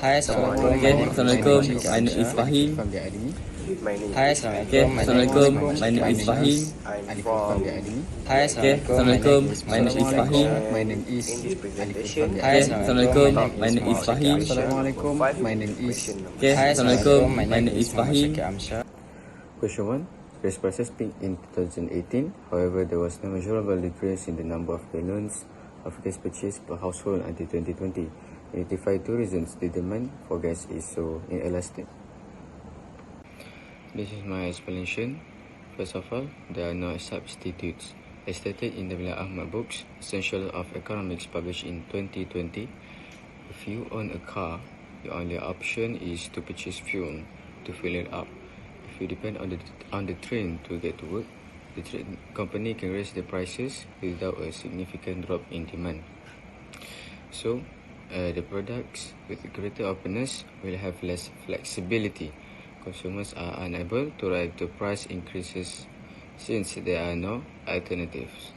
Hai, Assalamualaikum. Okay, Assalamualaikum. My name is Fahim. Hai, Okay, Assalamualaikum. Assalamualaikum. My name is Fahim. Hai, Okay, Assalamualaikum. Assalamualaikum. My name is Fahim. Hai, Okay, Assalamualaikum. My name is Fahim. Okay, Hai, Assalamualaikum. My name is Fahim. Question 1. Gas prices peaked in 2018. However, there was no measurable decrease in the number of gallons of gas purchased per household until 2020. Identify two reasons the demand for gas is so inelastic. This is my explanation. First of all, there are no substitutes. As stated in the Bilal Ahmad books, Essential of Economics, published in 2020, if you own a car, the only option is to purchase fuel to fill it up. If you depend on the train to get to work, the train company can raise the prices without a significant drop in demand. So, the products with greater openness will have less flexibility. Consumers are unable to react to price increases since there are no alternatives.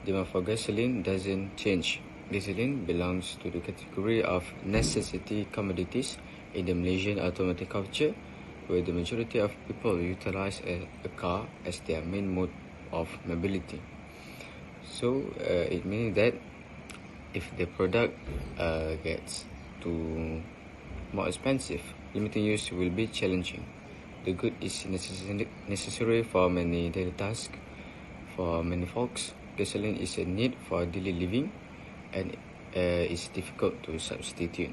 Demand for gasoline doesn't change. Gasoline belongs to the category of necessity commodities in the Malaysian automotive culture, where the majority of people utilize a car as their main mode of mobility. So it means that if the product gets too more expensive, limiting use will be challenging. The good is necessary for many daily tasks. For many folks, gasoline is a need for daily living and is difficult to substitute.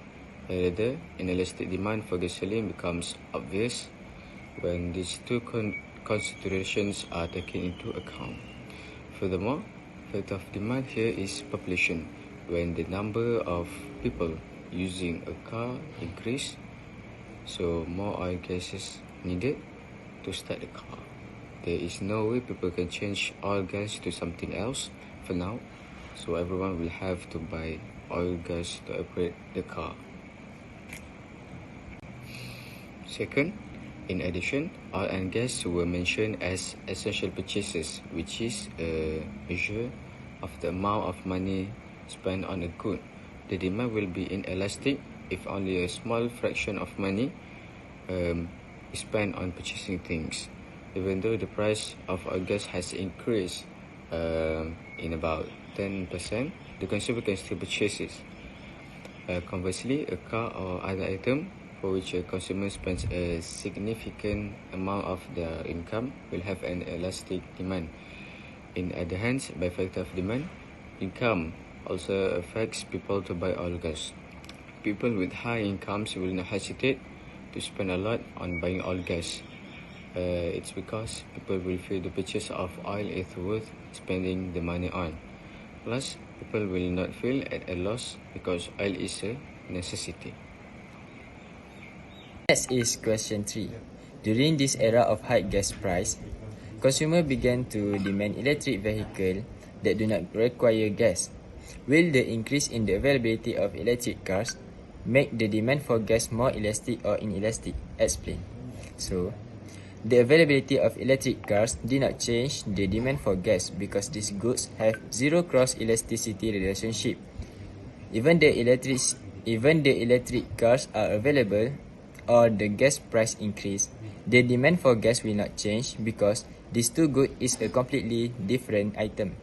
Rather, inelastic demand for gasoline becomes obvious when these two considerations are taken into account. Furthermore, factor of demand here is population. When the number of people using a car increase, so more oil gas is needed to start the car. There is no way people can change oil gas to something else for now, so everyone will have to buy oil gas to operate the car. Second, in addition, oil and gas were mentioned as essential purchases, which is a measure of the amount of money spent on a good. The demand will be inelastic if only a small fraction of money is spent on purchasing things. Even though the price of oil gas has increased in about 10%, the consumer can still purchase it. Conversely, a car or other item for which a consumer spends a significant amount of their income will have an elastic demand. In other hands, by factor of demand, income also affects people to buy oil gas. People with high incomes will not hesitate to spend a lot on buying oil gas. It's because people will feel the purchase of oil is worth spending the money on. Plus, people will not feel at a loss because oil is a necessity. Next is question 3. During this era of high gas price, consumers began to demand electric vehicles that do not require gas. Will the increase in the availability of electric cars make the demand for gas more elastic or inelastic? Explain. So, the availability of electric cars did not change the demand for gas because these goods have zero cross-elasticity relationship. Even the electric cars are available or the gas price increase, the demand for gas will not change because these two goods is a completely different item.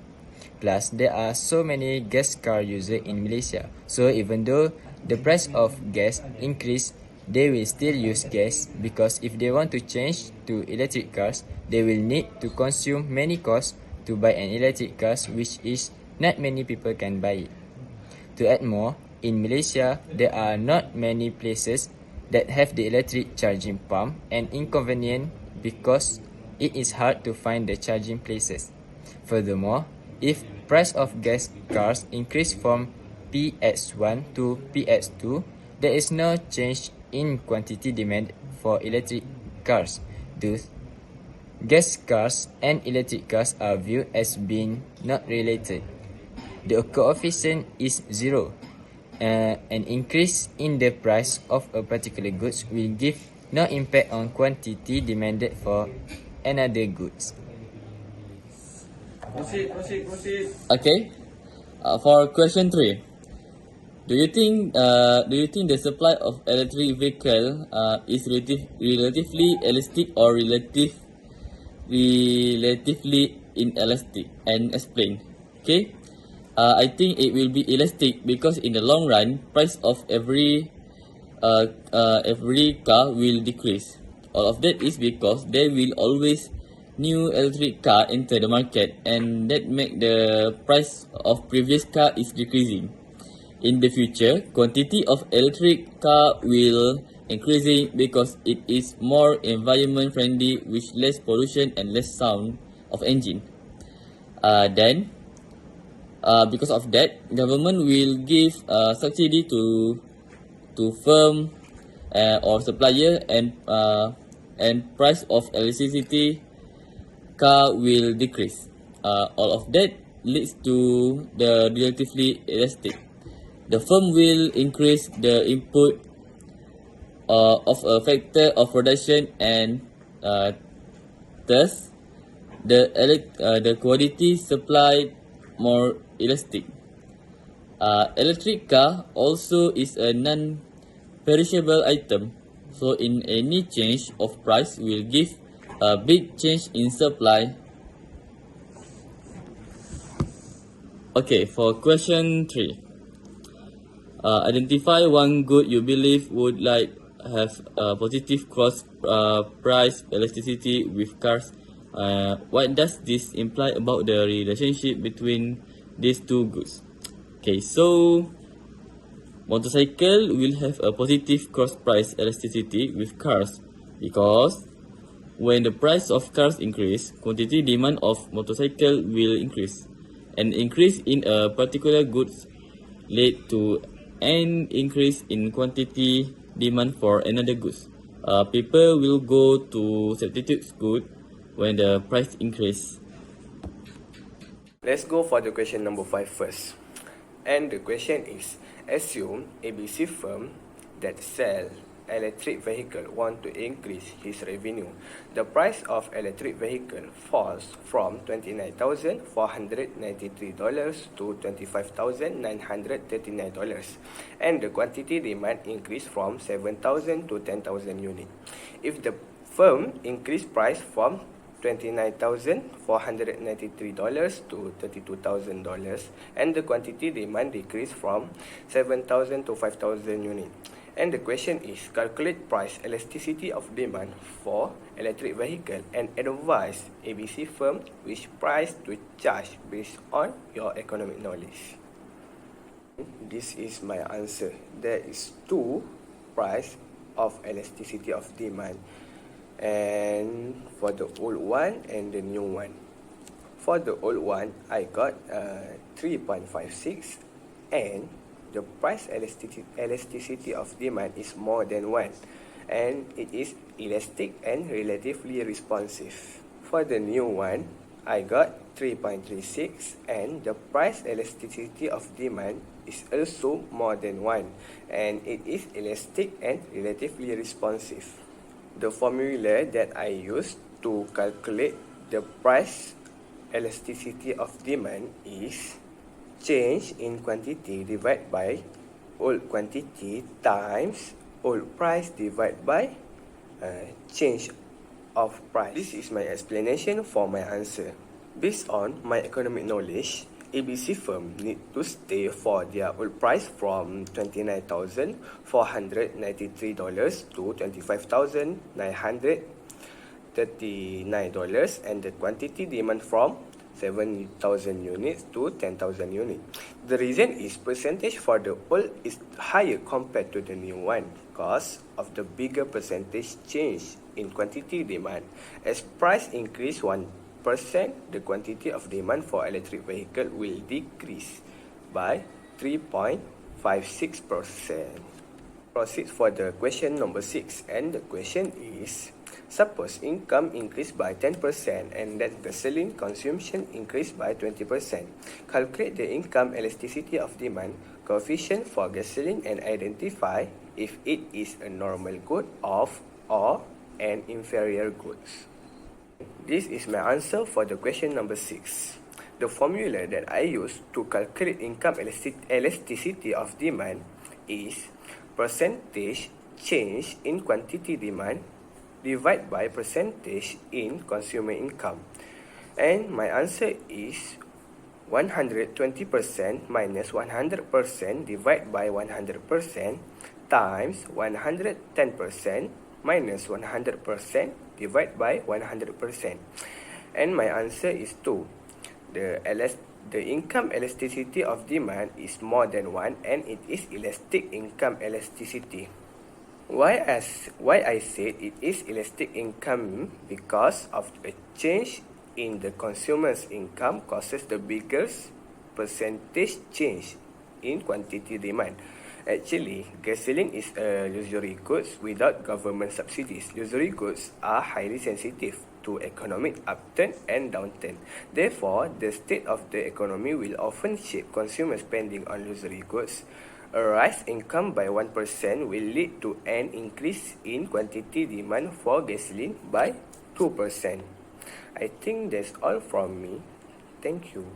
Plus, there are so many gas car users in Malaysia, so even though the price of gas increase, they will still use gas because if they want to change to electric cars, they will need to consume many costs to buy an electric car, which is not many people can buy it. To add more, in Malaysia, there are not many places that have the electric charging pump and inconvenient because it is hard to find the charging places. Furthermore, if price of gas cars increase from PX1 to PX2, there is no change in quantity demand for electric cars. Thus, gas cars and electric cars are viewed as being not related. The coefficient is zero. An increase in the price of a particular goods will give no impact on quantity demanded for another goods. Okay, for question 3, Do you think the supply of electric vehicle is relatively elastic or relatively inelastic? And explain. Okay. I think it will be elastic because in the long run, price of every car will decrease. All of that is because there will always new electric car enter the market, and that make the price of previous car is decreasing. In the future, quantity of electric car will increasing because it is more environment friendly with less pollution and less sound of engine. Then, because of that, government will give subsidy to firm or supplier, and price of electricity car will decrease. All of that leads to the relatively elastic. The firm will increase the input of a factor of production, and thus the quantity supply more elastic. Electric car also is a non-perishable item, so in any change of price will give a big change in supply. Okay, for question 3. Identify one good you believe would like have a positive cross price elasticity with cars. What does this imply about the relationship between these two goods? Okay, so motorcycle will have a positive cross price elasticity with cars because when the price of cars increase, quantity demand of motorcycle will increase. An increase in a particular goods lead to an increase in quantity demand for another goods. People will go to substitute good when the price increase. Let's go for the question number 5 first. And the question is, assume ABC firm that sell electric vehicle want to increase his revenue. The price of electric vehicle falls from $29,493 to $25,939, and the quantity demand increased from 7,000 to 10,000 units. If the firm increase price from $29,493 to $32,000, and the quantity demand decreased from 7,000 to 5,000 units. And the question is, calculate price elasticity of demand for electric vehicle and advise ABC firm which price to charge based on your economic knowledge. This is my answer. There is two price of elasticity of demand, and for the old one and the new one. For the old one, I got 3.56, and the price elasticity of demand is more than 1, and it is elastic and relatively responsive. For the new one, I got 3.36, and the price elasticity of demand is also more than 1, and it is elastic and relatively responsive. The formula that I used to calculate the price elasticity of demand is change in quantity divided by old quantity times old price divided by change of price. This is my explanation for my answer. Based on my economic knowledge, ABC firm need to stay for their old price from $29,493 to $25,939, and the quantity demand from 7,000 units to 10,000 units. The reason is percentage for the old is higher compared to the new one because of the bigger percentage change in quantity demand. As price increase 1%, the quantity of demand for electric vehicle will decrease by 3.56%. Proceed for the question number 6, and the question is, suppose income increased by 10% and that gasoline consumption increased by 20%. Calculate the income elasticity of demand coefficient for gasoline and identify if it is a normal good or an inferior goods. This is my answer for the question number 6. the formula that I use to calculate income elasticity of demand is percentage change in quantity demand divided by percentage in consumer income. And my answer is 120% minus 100% divided by 100% times 110% minus 100% divided by 100%. And my answer is 2. The income elasticity of demand is more than 1 and it is elastic income elasticity. Why I said it is elastic income? Because of a change in the consumer's income causes the biggest percentage change in quantity demand. Actually, gasoline is a luxury goods without government subsidies. Luxury goods are highly sensitive to economic upturn and downturn. Therefore, the state of the economy will often shape consumer spending on luxury goods. A rise in income by 1% will lead to an increase in quantity demand for gasoline by 2%. I think that's all from me. Thank you.